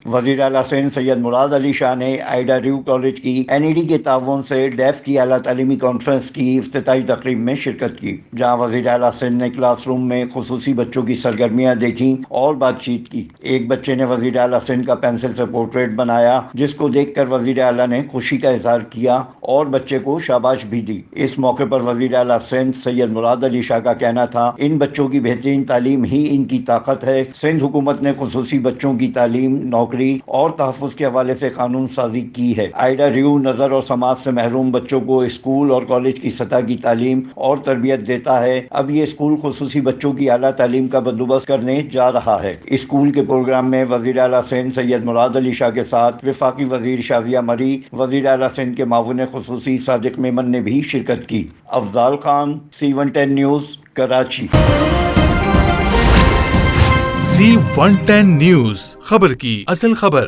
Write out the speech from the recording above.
وزیر اعلیٰ سندھ سید مراد علی شاہ نے آئیڈا ریو کالج کی NED کے تعاون سے ڈیف کی اعلیٰ تعلیمی کانفرنس کی افتتاحی تقریب میں شرکت کی، جہاں وزیر اعلیٰ سندھ نے کلاس روم میں خصوصی بچوں کی سرگرمیاں دیکھیں اور بات چیت کی۔ ایک بچے نے وزیر اعلیٰ سندھ کا پینسل سے پورٹریٹ بنایا، جس کو دیکھ کر وزیر اعلیٰ نے خوشی کا اظہار کیا اور بچے کو شاباش بھی دی۔ اس موقع پر وزیر اعلیٰ سندھ سید مراد علی شاہ کا کہنا تھا، ان بچوں کی بہترین تعلیم ہی ان کی طاقت ہے۔ سندھ حکومت نے خصوصی بچوں کی تعلیم، نوکری اور تحفظ کے حوالے سے قانون سازی کی ہے۔ آئیڈا ریو نظر اور سماعت سے محروم بچوں کو اسکول اور کالج کی سطح کی تعلیم اور تربیت دیتا ہے۔ اب یہ اسکول خصوصی بچوں کی اعلیٰ تعلیم کا بندوبست کرنے جا رہا ہے۔ اسکول کے پروگرام میں وزیر اعلیٰ سندھ سید مراد علی شاہ کے ساتھ وفاقی وزیر شازیہ مری، وزیر اعلیٰ سندھ کے معاون خصوصی صادق میمن نے بھی شرکت کی۔ Afzaal Khan, C110 news, Karachi. C110 news, خبر کی اصل خبر۔